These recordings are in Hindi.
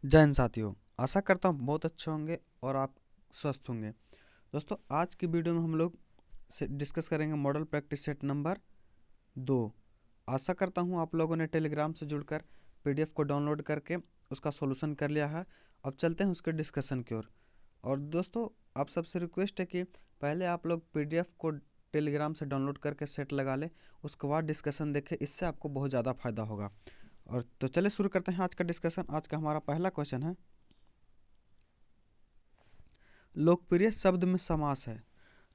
जय हिंद साथियों। आशा करता हूँ बहुत अच्छे होंगे और आप स्वस्थ होंगे। दोस्तों आज की वीडियो में हम लोग डिस्कस करेंगे मॉडल प्रैक्टिस सेट नंबर 2। आशा करता हूँ आप लोगों ने टेलीग्राम से जुड़कर पीडीएफ को डाउनलोड करके उसका सॉल्यूशन कर लिया है। अब चलते हैं उसके डिस्कशन की ओर। और दोस्तों आप सबसे रिक्वेस्ट है कि पहले आप लोग पीडीएफ को टेलीग्राम से डाउनलोड करके सेट लगा लें, उसके बाद डिस्कशन देखें, इससे आपको बहुत ज़्यादा फायदा होगा। और तो चलिए शुरू करते हैं आज का डिस्कशन। आज का हमारा पहला क्वेश्चन है, लोकप्रिय शब्द में समास है।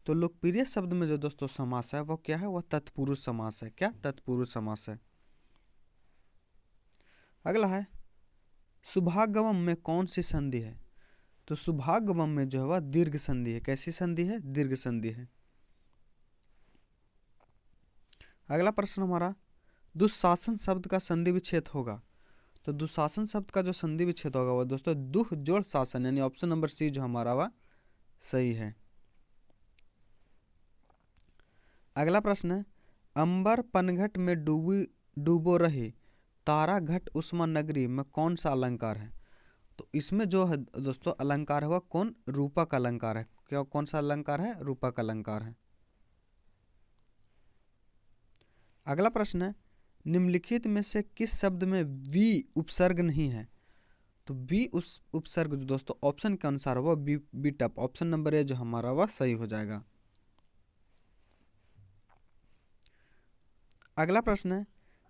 तो लोकप्रिय शब्द में जो दोस्तों समास है वो क्या है? वह तत्पुरुष समास है। क्या? तत्पुरुष समास है। अगला है, शुभागमम में कौन सी संधि है? तो शुभागमम में जो है वह दीर्घ संधि है। कैसी संधि है? दीर्घ संधि है। अगला प्रश्न हमारा, दुशासन शब्द का संधि विच्छेद होगा। तो दुशासन शब्द का जो संधि विच्छेद होगा वह दोस्तों दुह जोड़ शासन, यानी ऑप्शन नंबर सी जो हमारा वह सही है। अगला प्रश्न है, अंबर पनघट में डूबो रहे तारा घट उष्मा नगरी में कौन सा अलंकार है? तो इसमें जो है दोस्तों अलंकार है वह कौन? रूपक अलंकार है। क्या कौन सा अलंकार है? रूपक अलंकार है। अगला प्रश्न है, निम्नलिखित में से किस शब्द में वी उपसर्ग नहीं है? तो वी उस उपसर्ग जो दोस्तों ऑप्शन के अनुसार वह बी टप, ऑप्शन नंबर ए जो हमारा वह सही हो जाएगा। अगला प्रश्न है,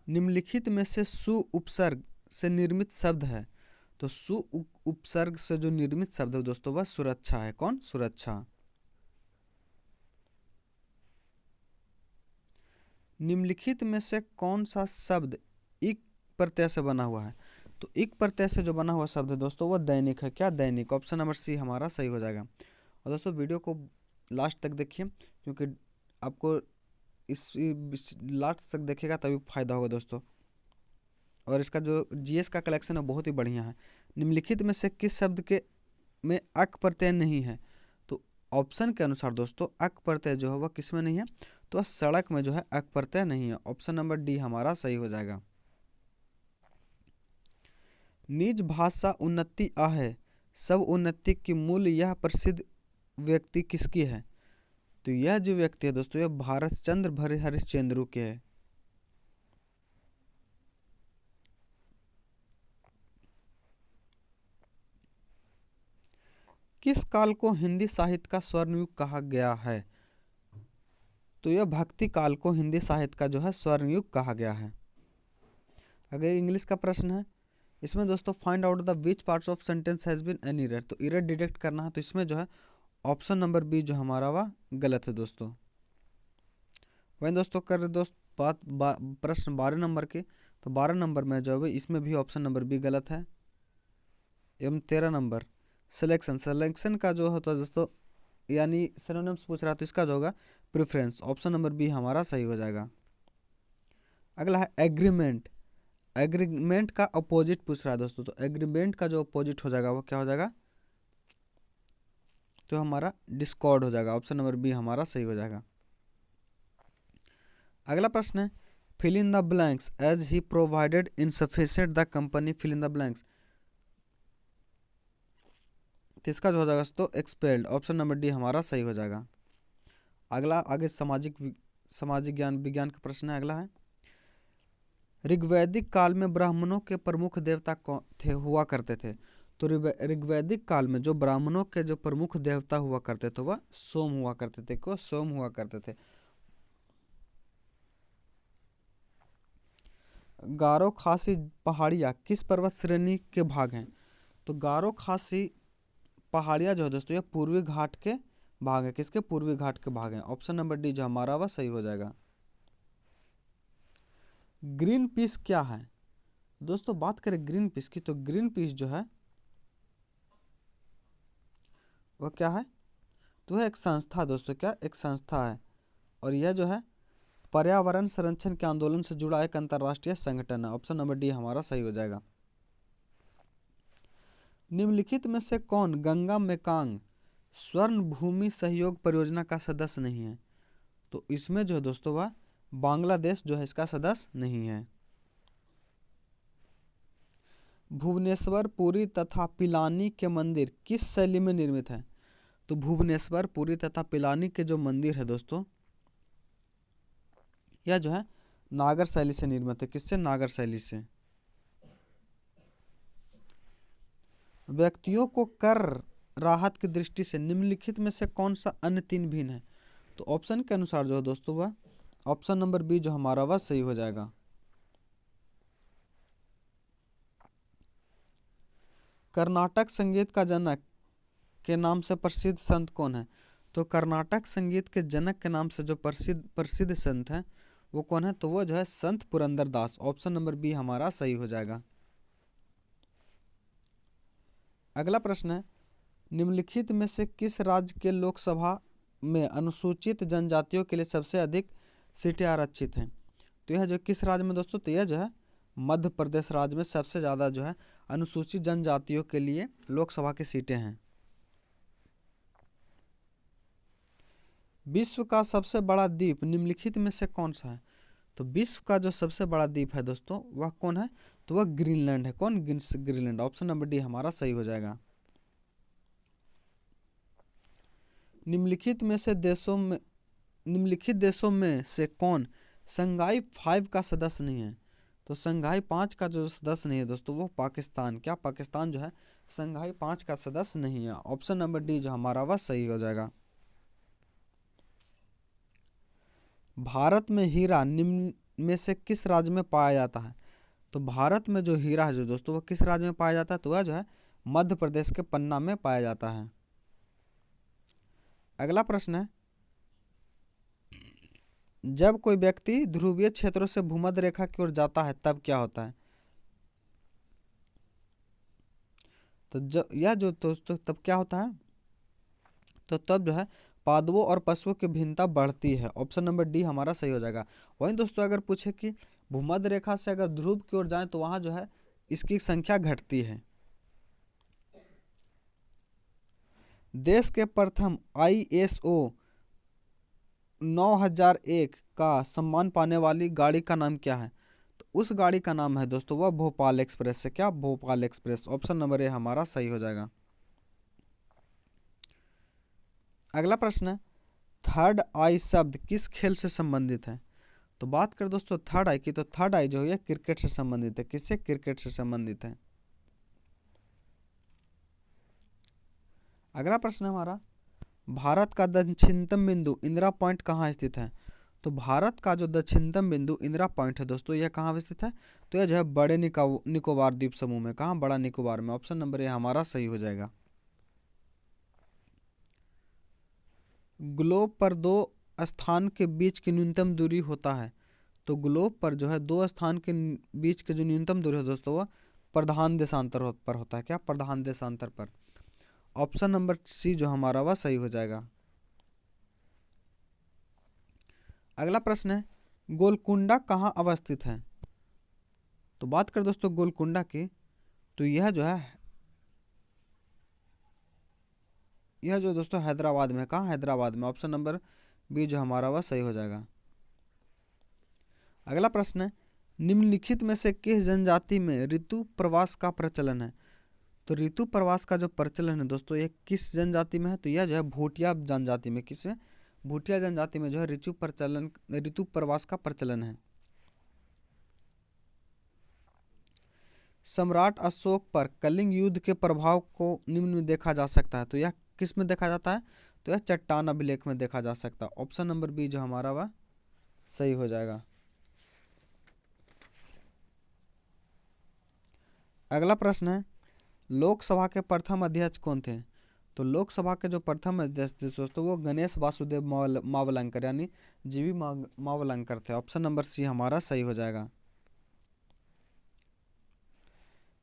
निम्नलिखित में से सु उपसर्ग से निर्मित शब्द है। तो सु उपसर्ग से जो निर्मित शब्द है दोस्तों वह सुरक्षा है। कौन? सुरक्षा। निम्नलिखित में से कौन सा शब्द इक प्रत्यय से बना हुआ है? तो इक प्रत्यय से जो बना हुआ शब्द है दोस्तों वह दैनिक है। क्या? दैनिक, ऑप्शन नंबर सी हमारा सही हो जाएगा। और दोस्तों वीडियो को लास्ट तक देखिए, क्योंकि आपको इस लास्ट तक देखेगा तभी फायदा होगा दोस्तों। और इसका जो जीएस का कलेक्शन है बहुत ही बढ़िया है। निम्नलिखित में से किस शब्द के में अक प्रत्यय नहीं है? तो ऑप्शन के अनुसार दोस्तों अक प्रत्यय जो है वह किस में नहीं है? तो सड़क में जो है अक प्रत्यय नहीं है। ऑप्शन नंबर डी हमारा सही हो जाएगा। निज भाषा उन्नति आहे, सब उन्नति की मूल यह प्रसिद्ध व्यक्ति किसकी है? तो यह जो व्यक्ति है दोस्तों यह भारत चंद्र भरे हरिश्चंद्र के है। किस काल को हिंदी साहित्य का स्वर्ण युग कहा गया है? तो यह भक्ति काल को हिंदी साहित्य का जो है स्वर्ण युग कहा गया है। अगर इंग्लिश का प्रश्न है, इसमें दोस्तों find out the which parts of sentence has been an error. तो इरर डिटेक्ट करना है, तो इसमें जो है ऑप्शन नंबर बी जो हमारा वह गलत है दोस्तों। वहीं दोस्तों कर दोस्त बात प्रश्न 12 नंबर के, तो 12 नंबर में जो है इसमें भी ऑप्शन नंबर बी गलत है। एवं 13 नंबर सिलेक्शन का जो होता है दोस्तों, यानी सिनोनिम्स पूछ रहा है, तो इसका जो होगा प्रेफरेंस, ऑप्शन नंबर बी हमारा सही हो जाएगा। अगला है एग्रीमेंट। एग्रीमेंट का अपोजिट पूछ रहा है दोस्तों, तो एग्रीमेंट का जो अपोजिट हो जाएगा वो क्या हो जाएगा? तो हमारा डिस्कॉर्ड हो जाएगा। ऑप्शन नंबर बी हमारा सही हो जाएगा। अगला प्रश्न है, fill in the blanks as he provided insufficient the company fill in the blanks. तो इसका जो हो जाएगा दोस्तों एक्सपेल्ड, ऑप्शन नंबर डी हमारा सही हो जाएगा। अगला आगे सामाजिक ज्ञान विज्ञान का प्रश्न है। अगला है, ऋग्वैदिक काल में ब्राह्मणों के प्रमुख देवता कौन थे हुआ करते थे? तो ऋग्वैदिक काल में जो ब्राह्मणों के जो प्रमुख देवता हुआ करते थे वह सोम हुआ करते थे। को सोम हुआ करते थे। गारो खासी पहाड़ियाँ किस पर्वत श्रेणी के भाग हैं? तो गारो खासी पहाड़ियाँ जो है दोस्तों ये पूर्वी घाट के भाग है। किसके? पूर्वी घाट के भाग हैं। ऑप्शन नंबर डी जो हमारा वह सही हो जाएगा। ग्रीन पीस क्या है? दोस्तों बात करें ग्रीन पीस की, तो ग्रीन पीस जो है वह क्या है? तो है एक संस्था दोस्तों। क्या? एक संस्था है। और यह जो है पर्यावरण संरक्षण के आंदोलन से जुड़ा एक अंतर्राष्ट्रीय संगठन है। ऑप्शन नंबर डी हमारा सही हो जाएगा। निम्नलिखित में से कौन गंगा मेकांग स्वर्ण भूमि सहयोग परियोजना का सदस्य नहीं है? तो इसमें जो है दोस्तों वह बांग्लादेश जो है इसका सदस्य नहीं है। भुवनेश्वर, पुरी तथा पिलानी के मंदिर किस शैली में निर्मित है? तो भुवनेश्वर, पुरी तथा पिलानी के जो मंदिर है दोस्तों, यह जो है नागर शैली से निर्मित है। किससे? नागर शैली से। व्यक्तियों को कर राहत की दृष्टि से निम्नलिखित में से कौन सा अन्य तीन भिन्न है? तो ऑप्शन के अनुसार जो है दोस्तों वह ऑप्शन नंबर बी जो हमारा वह सही हो जाएगा। कर्नाटक संगीत का जनक के नाम से प्रसिद्ध संत कौन है? तो कर्नाटक संगीत के जनक के नाम से जो प्रसिद्ध संत हैं वो कौन है? तो वो जो है संत पुरंदरदास। ऑप्शन नंबर बी हमारा सही हो जाएगा। अगला प्रश्न है, निम्नलिखित में से किस राज्य के लोकसभा में अनुसूचित जनजातियों के लिए सबसे अधिक सीटें आरक्षित हैं? तो यह जो किस राज्य में दोस्तों? तो यह जो है मध्य प्रदेश राज्य में सबसे ज़्यादा जो है अनुसूचित जनजातियों के लिए लोकसभा की सीटें हैं। विश्व का सबसे बड़ा द्वीप निम्नलिखित में से कौन सा है? तो विश्व का जो सबसे बड़ा द्वीप है दोस्तों वह कौन है? तो वह ग्रीनलैंड है। कौन? ग्रीनलैंड। ऑप्शन नंबर डी हमारा सही हो जाएगा। निम्नलिखित देशों में से कौन संघाई 5 का सदस्य नहीं है? तो संघाई 5 का जो सदस्य नहीं है दोस्तों वो पाकिस्तान। क्या? पाकिस्तान जो है संघाई 5 का सदस्य नहीं है। ऑप्शन नंबर डी जो हमारा वह सही हो जाएगा। भारत में हीरा निम्न में से किस राज्य में पाया जाता है? तो भारत में जो हीरा है जो दोस्तों वो किस राज्य में पाया जाता है? तो वह जो है मध्य प्रदेश के पन्ना में पाया जाता है। अगला प्रश्न है, जब कोई व्यक्ति ध्रुवीय क्षेत्रों से भूमध्य रेखा की ओर जाता है तब क्या होता है? तो जब यह जो दोस्तों तब क्या होता है? तो तब जो है पादवों और पशुओं की भिन्नता बढ़ती है। ऑप्शन नंबर डी हमारा सही हो जाएगा। वहीं दोस्तों अगर पूछे कि भूमध्य रेखा से अगर ध्रुव की ओर जाएं तो वहां जो है इसकी संख्या घटती है। देश के प्रथम ISO 9001 का सम्मान पाने वाली गाड़ी का नाम क्या है? तो उस गाड़ी का नाम है दोस्तों वह भोपाल एक्सप्रेस है। क्या? भोपाल एक्सप्रेस। ऑप्शन नंबर ए हमारा सही हो जाएगा। अगला प्रश्न है, थर्ड आई शब्द किस खेल से संबंधित है? तो बात करें दोस्तों थर्ड आई की, तो थर्ड आई जो है क्रिकेट से संबंधित है। किससे? क्रिकेट से संबंधित है। अगला प्रश्न हमारा, भारत का दक्षिणतम बिंदु इंदिरा पॉइंट कहाँ स्थित है? तो भारत का जो दक्षिणतम बिंदु इंदिरा पॉइंट है दोस्तों यह कहाँ स्थित है? तो यह जो है बड़े निकोबार द्वीप समूह में। कहाँ? बड़ा निकोबार में। ऑप्शन नंबर ए हमारा सही हो जाएगा। ग्लोब पर दो स्थान के बीच की न्यूनतम दूरी होता है। तो ग्लोब पर जो है दो स्थान के बीच की जो न्यूनतम दूरी है दोस्तों वह प्रधान देशांतर पर होता है। क्या? प्रधान देशांतर पर। ऑप्शन नंबर सी जो हमारा वह सही हो जाएगा। अगला प्रश्न है, गोलकुंडा कहाँ अवस्थित है? तो बात करें दोस्तों गोलकुंडा की, तो यह जो दोस्तों हैदराबाद में। कहाँ? हैदराबाद में। ऑप्शन नंबर बी जो हमारा वह सही हो जाएगा। अगला प्रश्न है, निम्नलिखित में से किस जनजाति में ऋतु प्रवास का प्रचलन है? तो ऋतु प्रवास का जो प्रचलन है दोस्तों ये किस जनजाति में है? तो यह जो है भूटिया जनजाति में। किसमें? भूटिया जनजाति में जो है ऋतु प्रवास का प्रचलन है। सम्राट अशोक पर कलिंग युद्ध के प्रभाव को निम्न में देखा जा सकता है। तो यह किस में देखा जाता है? तो यह चट्टान अभिलेख में देखा जा सकता है। ऑप्शन नंबर बी जो हमारा वह सही हो जाएगा। अगला प्रश्न है, लोकसभा के प्रथम अध्यक्ष कौन थे? तो लोकसभा के जो प्रथम अध्यक्ष थे दोस्तों वो गणेश वासुदेव मावलंकर यानी जीवी मावलंकर थे। ऑप्शन नंबर सी हमारा सही हो जाएगा।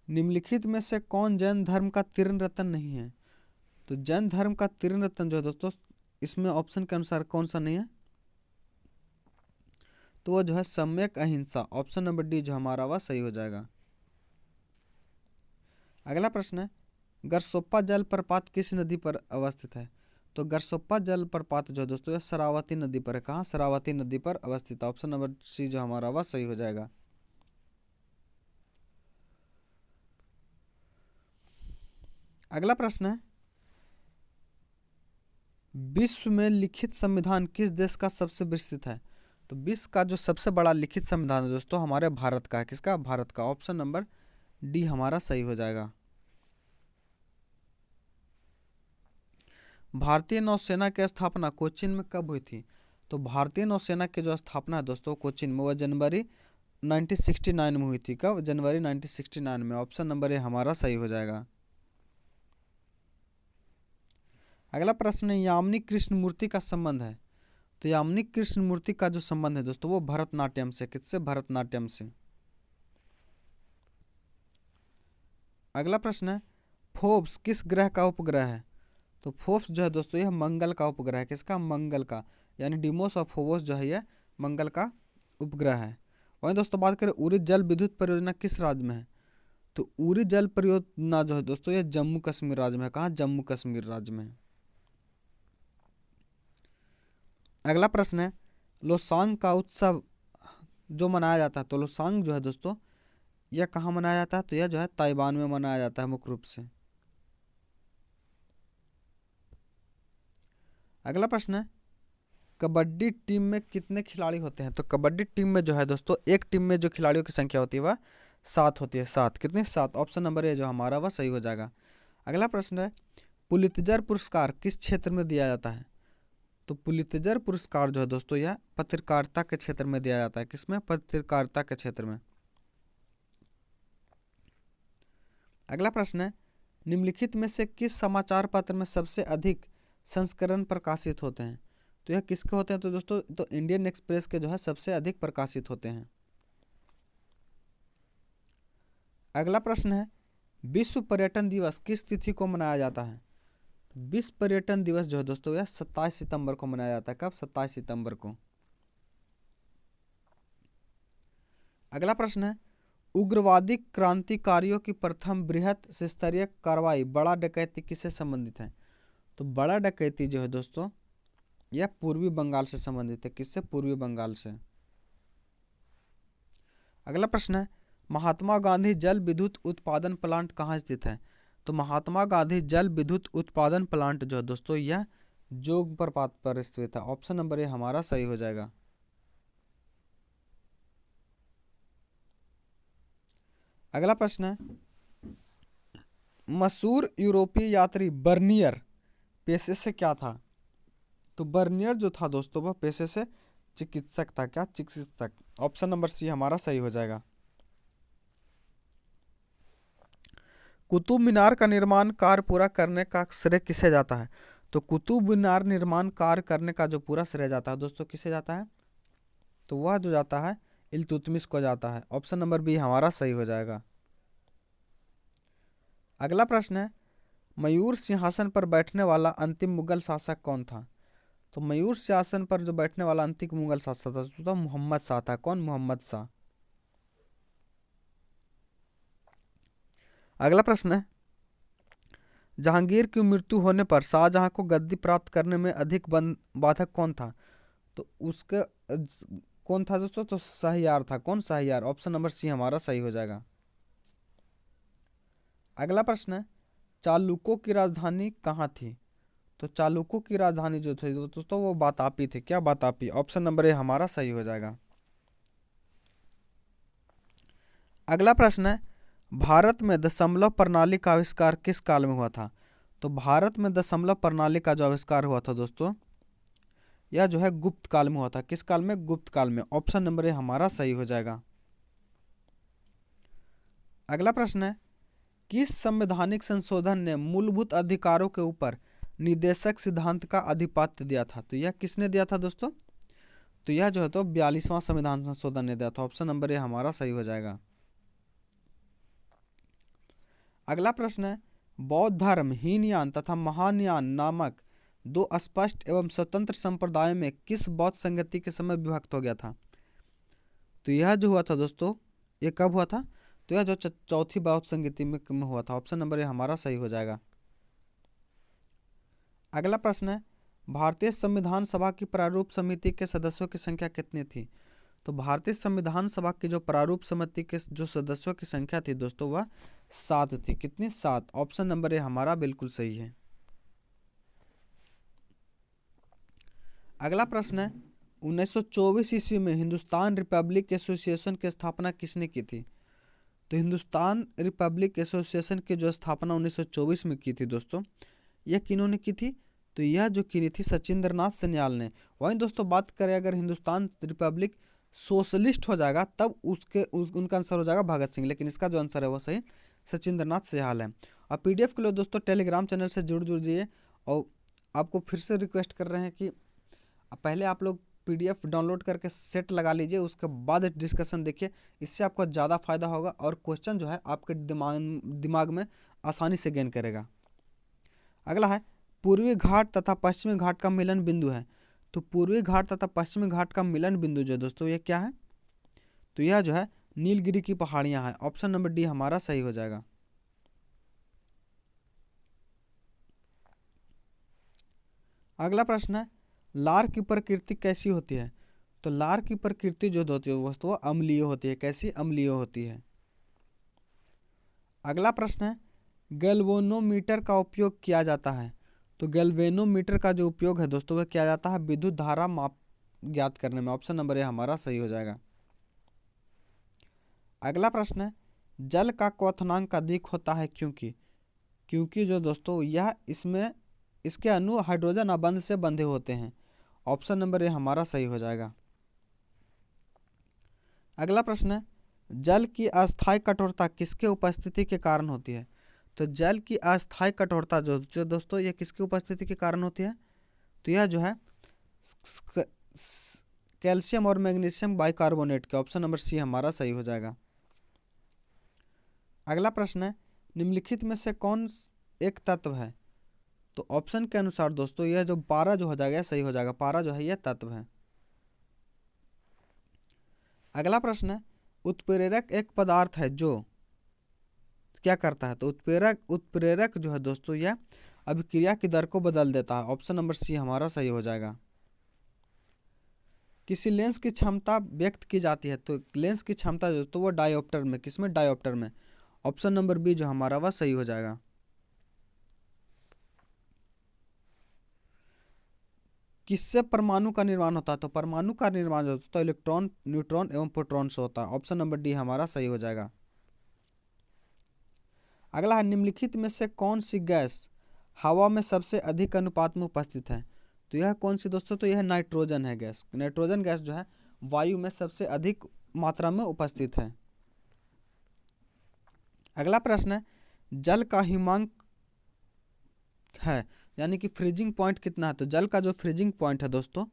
निम्नलिखित में से कौन जैन धर्म का तीर्ण रत्न नहीं है? तो जैन धर्म का तीर्ण रत्न जो है दोस्तों इसमें ऑप्शन के अनुसार कौन सा नहीं है? तो वो जो है सम्यक अहिंसा। ऑप्शन नंबर डी जो हमारा वह सही हो जाएगा। अगला प्रश्न है, गरसोप्पा जलप्रपात किस नदी पर अवस्थित है? तो गरसोप्पा जलप्रपात जो दोस्तों शरावती नदी पर है। कहाँ? शरावती नदी पर अवस्थित है। ऑप्शन नंबर सी जो हमारा वह सही हो जाएगा। अगला प्रश्न है, विश्व में लिखित संविधान किस देश का सबसे विस्तृत है? तो विश्व का जो सबसे बड़ा लिखित संविधान है दोस्तों हमारे भारत का है। किसका? भारत का। ऑप्शन नंबर डी हमारा सही हो जाएगा। भारतीय नौसेना की स्थापना कोचीन में कब हुई थी? तो भारतीय नौसेना की जो स्थापना है दोस्तों कोचीन में, वह जनवरी 1969 में हुई थी। कब? जनवरी 1969 में। ऑप्शन नंबर ए हमारा सही हो जाएगा। अगला प्रश्न है, यामिनी कृष्ण मूर्ति का संबंध है? तो यामिनी कृष्ण मूर्ति का जो संबंध है दोस्तों वो भरतनाट्यम से। किससे? भरतनाट्यम से। अगला प्रश्न है, फोर्ब्स किस ग्रह का उपग्रह है? तो फोर्ब्स जो है दोस्तों यह मंगल का उपग्रह है। किसका? मंगल का। यानी डिमोस और फोर्ब्स जो है यह मंगल का उपग्रह है। वहीं दोस्तों बात करें उरी जल विद्युत परियोजना किस राज्य में है? तो उरी जल परियोजना जो है दोस्तों यह जम्मू कश्मीर राज्य में है। कहाँ? जम्मू कश्मीर राज्य में। अगला प्रश्न है, लोसांग का उत्सव जो मनाया जाता है, तो लोसांग जो है दोस्तों यह कहाँ मनाया जाता है? तो यह जो है ताइवान में मनाया जाता है मुख्य रूप से। अगला प्रश्न है, कबड्डी टीम में कितने खिलाड़ी होते हैं? तो कबड्डी टीम में जो है दोस्तों एक टीम में जो खिलाड़ियों की संख्या होती है वह 7 होती है। 7। कितनी? 7। ऑप्शन नंबर ए जो हमारा वह सही हो जाएगा। अगला प्रश्न है, पुलित्जर पुरस्कार किस क्षेत्र में दिया जाता है? तो पुलित्जर पुरस्कार जो है दोस्तों यह पत्रकारिता के क्षेत्र में दिया जाता है। किसमें? पत्रकारिता के क्षेत्र में। अगला प्रश्न है, निम्नलिखित में से किस समाचार पत्र में सबसे अधिक संस्करण प्रकाशित होते हैं? तो यह किसके होते हैं? तो दोस्तों तो इंडियन एक्सप्रेस के जो है सबसे अधिक प्रकाशित होते हैं। अगला प्रश्न है, विश्व पर्यटन दिवस किस तिथि को मनाया जाता है? तो विश्व पर्यटन दिवस जो है दोस्तों यह 27 सितंबर को मनाया जाता है। कब? 27 सितंबर को। अगला प्रश्न है, उग्रवादी क्रांतिकारियों की प्रथम बृहत स्तरीय कार्रवाई बड़ा डकैती किससे संबंधित है? तो बड़ा डकैती जो है दोस्तों यह पूर्वी बंगाल से संबंधित है। किससे? पूर्वी बंगाल से। अगला प्रश्न है, महात्मा गांधी जल विद्युत उत्पादन प्लांट कहाँ स्थित है? तो महात्मा गांधी जल विद्युत उत्पादन प्लांट जो है दोस्तों यह जोग प्रपात पर स्थित है। ऑप्शन नंबर ए हमारा सही हो जाएगा। अगला प्रश्न है, मशहूर यूरोपीय यात्री बर्नियर पेशे से क्या था? तो बर्नियर जो था दोस्तों वह पेशे से चिकित्सक था। क्या? चिकित्सक। ऑप्शन नंबर सी हमारा सही हो जाएगा। कुतुब मीनार का निर्माण कार्य पूरा करने का श्रेय किसे जाता है? तो कुतुब मीनार निर्माण कार्य करने का जो पूरा श्रेय जाता है दोस्तों किसे जाता है? तो वह जो जाता है इल्तुतमिश को जाता है। ऑप्शन नंबर बी हमारा सही हो जाएगा। अगला प्रश्न है, मयूर सिंहासन पर बैठने वाला अंतिम मुगल शासक कौन था? तो मयूर सिंहासन पर जो बैठने वाला अंतिम मुगल शासक था तो मोहम्मद शाह था। कौन? मोहम्मद शाह। अगला प्रश्न है, जहांगीर की मृत्यु होने पर शाहजहां को गद्दी प्राप्त करने में अधिक बाधक कौन था? तो उसके कौन था दोस्तों? तो शाहयार था। कौन? शाहयार। ऑप्शन नंबर सी हमारा सही हो जाएगा। अगला प्रश्न है, चालुक्यों की राजधानी कहाँ थी? तो चालुक्यों की राजधानी जो थी दोस्तों वो वातापी थी। क्या? वातापी। ऑप्शन नंबर ए हमारा सही हो जाएगा। अगला प्रश्न है, भारत में दशमलव प्रणाली का आविष्कार किस काल में हुआ था? तो भारत में दशमलव प्रणाली का जो आविष्कार हुआ था दोस्तों यह जो है गुप्त काल में हुआ था। किस काल में? गुप्त काल में। ऑप्शन नंबर ए हमारा सही हो जाएगा। अगला प्रश्न है, किस संवैधानिक संशोधन ने मूलभूत अधिकारों के ऊपर निदेशक सिद्धांत का आधिपत्य दिया था? तो यह किसने दिया था दोस्तों? तो यह जो है तो 42वां संविधान संशोधन ने दिया था। ऑप्शन नंबर ए हमारा सही हो जाएगा। अगला प्रश्न है, बौद्ध धर्म हीनयान तथा महायान नामक दो स्पष्ट एवं स्वतंत्र संप्रदायों में किस बौद्ध संगति के समय विभक्त हो गया था? तो यह जो हुआ था दोस्तों ये कब हुआ था? तो यह जो चौथी बौद्ध संगति में हुआ था। ऑप्शन नंबर ए हमारा सही हो जाएगा। अगला प्रश्न है, भारतीय संविधान सभा की प्रारूप समिति के सदस्यों की संख्या कितनी थी? तो भारतीय संविधान सभा की जो प्रारूप समिति के जो सदस्यों की संख्या थी दोस्तों वह 7 थी। कितनी? 7। ऑप्शन नंबर ए हमारा बिल्कुल सही है। अगला प्रश्न है 1924 ईस्वी में हिंदुस्तान रिपब्लिक एसोसिएशन की स्थापना किसने की थी? तो हिंदुस्तान रिपब्लिक एसोसिएशन की जो स्थापना 1924 में की थी दोस्तों, यह किन्होंने की थी? तो यह जो की थी सचिंद्रनाथ सन्याल ने। वहीं दोस्तों बात करें अगर हिंदुस्तान रिपब्लिक सोशलिस्ट हो जाएगा तब उनका आंसर हो जाएगा भगत सिंह, लेकिन इसका जो आंसर है वो सही सचिंद्रनाथ सन्याल है। और पीडीएफ के लिए दोस्तों टेलीग्राम चैनल से जुड़ जाइए। और आपको फिर से रिक्वेस्ट कर रहे हैं कि पहले आप लोग पीडीएफ डाउनलोड करके सेट लगा लीजिए, उसके बाद डिस्कशन देखिए, इससे आपको ज़्यादा फायदा होगा और क्वेश्चन जो है आपके दिमाग में आसानी से गेन करेगा। अगला है पूर्वी घाट तथा पश्चिमी घाट का मिलन बिंदु है। तो पूर्वी घाट तथा पश्चिमी घाट का मिलन बिंदु जो है दोस्तों ये क्या है? तो यह जो है नीलगिरी की पहाड़ियां हैं। ऑप्शन नंबर डी हमारा सही हो जाएगा। अगला प्रश्न है लार की प्रकृति कैसी होती है? तो लार की प्रकृति जो होती है वस्तु अम्लीय होती है। कैसी? अम्लीय होती है। अगला प्रश्न है गैल्वेनोमीटर का उपयोग किया जाता है। तो गैल्वेनोमीटर का जो उपयोग है दोस्तों वह किया जाता है विद्युत धारा माप ज्ञात करने में। ऑप्शन नंबर ए हमारा सही हो जाएगा। अगला प्रश्न है जल का क्वथनांक अधिक होता है क्योंकि जो दोस्तों यह इसके अणु हाइड्रोजन अबंध से बंधे होते हैं। ऑप्शन नंबर ए हमारा सही हो जाएगा। अगला प्रश्न है जल की अस्थायी कठोरता किसके उपस्थिति के कारण होती है? तो जल की अस्थायी कठोरता जो दोस्तों ये किसकी उपस्थिति के कारण होती है? तो यह जो है कैल्शियम और मैग्नीशियम बाइकार्बोनेट के। ऑप्शन नंबर सी हमारा सही हो जाएगा। अगला प्रश्न है निम्नलिखित में से कौन एक तत्व है? तो ऑप्शन के अनुसार दोस्तों यह जो पारा जो हो जाएगा सही हो जाएगा। पारा जो है यह तत्व है। अगला प्रश्न है उत्प्रेरक एक पदार्थ है जो क्या करता है? तो उत्प्रेरक जो है दोस्तों यह अभिक्रिया की दर को बदल देता है। ऑप्शन नंबर सी हमारा सही हो जाएगा। किसी लेंस की क्षमता व्यक्त की जाती है। तो लेंस की क्षमता जो तो वो डायोप्टर में। किसमें? डायोप्टर में। ऑप्शन नंबर बी जो हमारा वह सही हो जाएगा। किससे परमाणु का निर्माण होता है? तो परमाणु का निर्माण होता है तो इलेक्ट्रॉन, न्यूट्रॉन एवं प्रोटॉन से होता है। ऑप्शन नंबर डी हमारा सही हो जाएगा। अगला है निम्नलिखित में से कौन सी गैस हवा में सबसे अधिक अनुपात में उपस्थित है? तो यह कौन सी दोस्तों? तो यह नाइट्रोजन है गैस। नाइट्रोजन गैस जो है वायु में सबसे अधिक मात्रा में उपस्थित है। अगला प्रश्न है जल का हिमांक है यानी कि फ्रीजिंग पॉइंट कितना है? तो जल का जो फ्रीजिंग पॉइंट है दोस्तों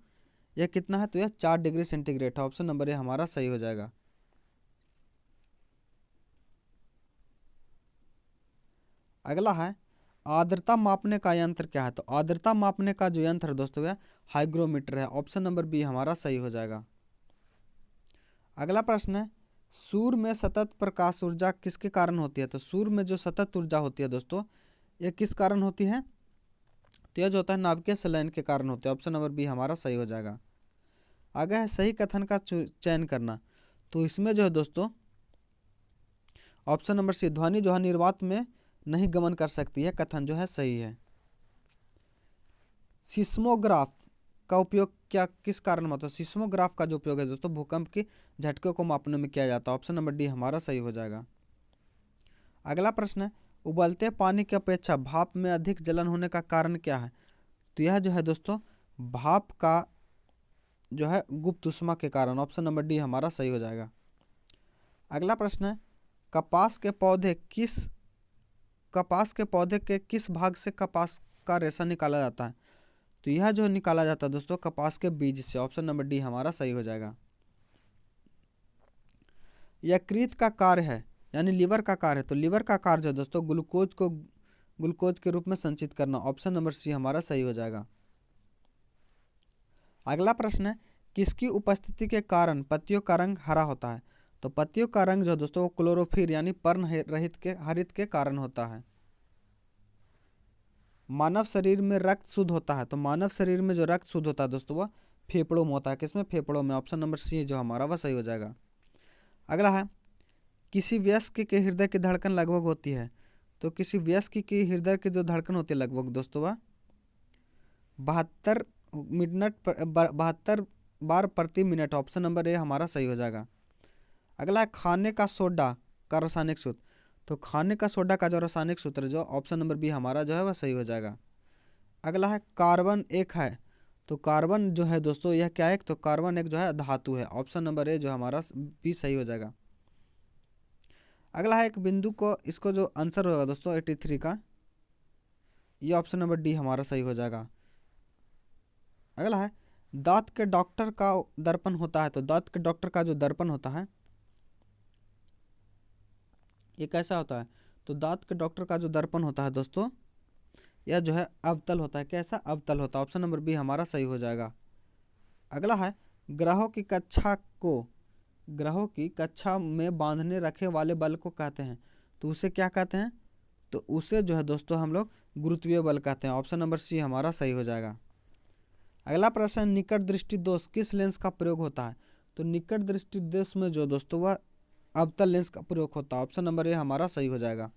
यह कितना है? तो यह 4 डिग्री सेंटीग्रेड है। ऑप्शन नंबर ए हमारा सही हो जाएगा। अगला है आर्द्रता मापने का यंत्र क्या है? तो आर्द्रता मापने का जो यंत्र है दोस्तों यह हाइग्रोमीटर है। ऑप्शन नंबर बी हमारा सही हो जाएगा। अगला प्रश्न है सूर्य में सतत प्रकाश ऊर्जा किसके कारण होती है? तो सूर्य में जो सतत ऊर्जा होती है दोस्तों यह किस कारण होती है? तो यह जो होता है नाभिकीय संलयन के कारण होते हैं। ऑप्शन नंबर बी हमारा सही हो जाएगा। आगे है सही कथन का चयन करना। तो इसमें जो है दोस्तों ऑप्शन नंबर सी ध्वनि जो है निर्वात में नहीं गमन कर सकती है, कथन जो है सही है। सिस्मोग्राफ का उपयोग किस कारण में होता है? सिस्मोग्राफ का जो उपयोग है दोस्तों भूकंप के झटके को मापने में किया जाता है। ऑप्शन नंबर डी हमारा सही हो जाएगा। अगला प्रश्न है उबलते पानी की अपेक्षा भाप में अधिक जलन होने का कारण क्या है? तो यह जो है दोस्तों भाप का जो है गुप्त ऊष्मा के कारण। ऑप्शन नंबर डी हमारा सही हो जाएगा। अगला प्रश्न है कपास के पौधे के किस भाग से कपास का रेशा निकाला जाता है? तो यह जो निकाला जाता है दोस्तों कपास के बीज से। ऑप्शन नंबर डी हमारा सही हो जाएगा। यकृत का कार्य है यानी लीवर का कार्य है। तो लीवर का कार्य है दोस्तों ग्लूकोज को ग्लूकोज के रूप में संचित करना। ऑप्शन नंबर सी हमारा सही हो जाएगा। अगला प्रश्न है किसकी उपस्थिति के कारण पत्तियों का रंग हरा होता है? तो पत्तियों का रंग जो दोस्तों क्लोरोफिल यानी पर्ण रहित के हरित के कारण होता है। मानव शरीर में रक्त शुद्ध होता है। तो मानव शरीर में जो रक्त शुद्ध होता है दोस्तों वह फेफड़ों में होता है। किसमें? फेफड़ों में। ऑप्शन नंबर सी जो हमारा वह सही हो जाएगा। अगला है किसी वयस्क के हृदय की धड़कन लगभग होती है, तो किसी वयस्क की हृदय की जो धड़कन होती है लगभग दोस्तों वह 72 बार प्रति मिनट। ऑप्शन नंबर ए हमारा सही हो जाएगा। अगला है खाने का सोडा का रासायनिक सूत्र, तो खाने का सोडा का जो रासायनिक सूत्र जो ऑप्शन नंबर बी हमारा जो है वह सही हो जाएगा। अगला है कार्बन एक है, तो कार्बन जो है दोस्तों यह क्या है, तो कार्बन एक जो है धातु है। ऑप्शन नंबर ए जो हमारा बी सही हो जाएगा। अगला है एक बिंदु को, इसको जो आंसर होगा दोस्तों 83 का, ये ऑप्शन नंबर डी हमारा सही हो जाएगा। अगला है दांत के डॉक्टर का दर्पण होता है, तो दांत के डॉक्टर का जो दर्पण होता है ये कैसा होता है, तो दांत के डॉक्टर का जो दर्पण होता है दोस्तों यह जो है अवतल होता है। कैसा, अवतल होता है। ऑप्शन नंबर बी हमारा सही हो जाएगा। अगला है ग्रहों की कक्षा में बांधने रखे वाले बल को कहते हैं, तो उसे क्या कहते हैं, तो उसे जो है दोस्तों हम लोग गुरुत्वीय बल कहते हैं। ऑप्शन नंबर सी हमारा सही हो जाएगा। अगला प्रश्न, निकट दृष्टि दोष किस लेंस का प्रयोग होता है, तो निकट दृष्टि दोष में जो दोस्तों वह अवतल लेंस का प्रयोग होता है। ऑप्शन नंबर ए हमारा सही हो जाएगा।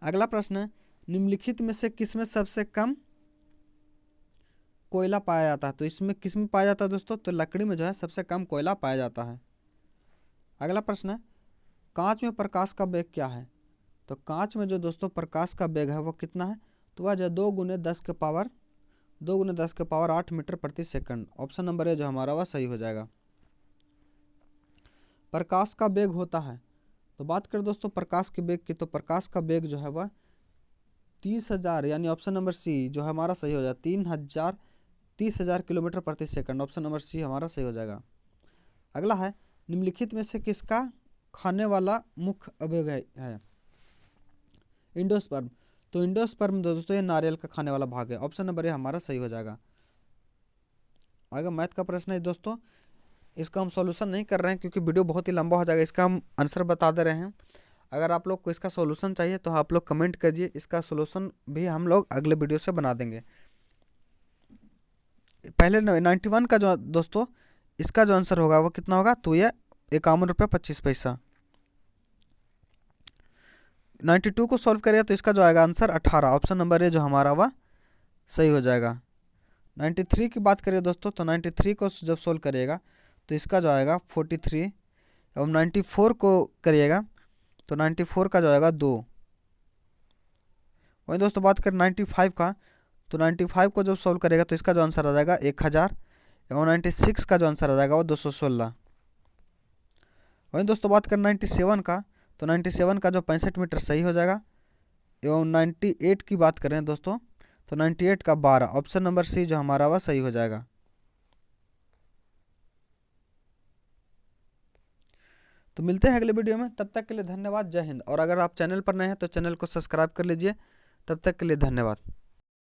अगला प्रश्न है, निम्नलिखित में से किसमें सबसे कम कोयला पाया जाता है, तो इसमें किसमें पाया जाता है दोस्तों, तो लकड़ी में जो है सबसे कम कोयला पाया जाता है। अगला प्रश्न है, कांच में प्रकाश का वेग क्या है, तो कांच में जो दोस्तों प्रकाश का वेग है वो कितना है, तो वह जो 2 × 10 के पावर 8 मीटर प्रति सेकंड। ऑप्शन नंबर ए जो हमारा वह सही हो जाएगा। प्रकाश का वेग होता है, तो बात करें दोस्तों प्रकाश के वेग की, तो प्रकाश का वेग जो है वह 30,000 यानी ऑप्शन नंबर सी जो हमारा सही हो जाएगा। 30,000 किलोमीटर प्रति सेकंड। ऑप्शन नंबर सी हमारा सही हो जाएगा। अगला है, निम्नलिखित में से किसका खाने वाला मुख्य अवयव है, इंडोस्पर्म, तो इंडोस्पर्म दोस्तों ये नारियल का खाने वाला भाग है। ऑप्शन नंबर ए हमारा सही हो जाएगा। आगे मैथ का प्रश्न है दोस्तों, इसका हम सॉल्यूशन नहीं कर रहे हैं क्योंकि वीडियो बहुत ही लंबा हो जाएगा, इसका हम आंसर बता दे रहे हैं। अगर आप लोग को इसका सॉल्यूशन चाहिए तो आप लोग कमेंट कीजिए, इसका सॉल्यूशन भी हम लोग अगले वीडियो से बना देंगे। पहले 91 का जो दोस्तों इसका जो आंसर होगा वो कितना होगा, तो यह 51 रुपये 25 पैसा। 92 को सॉल्व करेगा तो इसका जो आएगा आंसर 18। ऑप्शन नंबर ए जो हमारा वह सही हो जाएगा। 93 की बात करें दोस्तों, तो 93 को जब सॉल्व करिएगा तो इसका जो आएगा 43, और 94 को करिएगा तो 94 का जो आएगा 2। वही दोस्तों बात करें 95 का, तो 95 को जब सॉल्व करेगा तो इसका जो आंसर आ जाएगा 1000, और 96 का जो आंसर आ जाएगा वो 216। वहीं दोस्तों बात करें 97 का, तो 97 का जो 65 मीटर सही हो जाएगा। एवं 98 की बात करें दोस्तों, तो 98 का 12। ऑप्शन नंबर सी जो हमारा वह सही हो जाएगा। तो मिलते हैं अगले वीडियो में, तब तक के लिए धन्यवाद, जय हिंद। और अगर आप चैनल पर नए हैं तो चैनल को सब्सक्राइब कर लीजिए। तब तक के लिए धन्यवाद।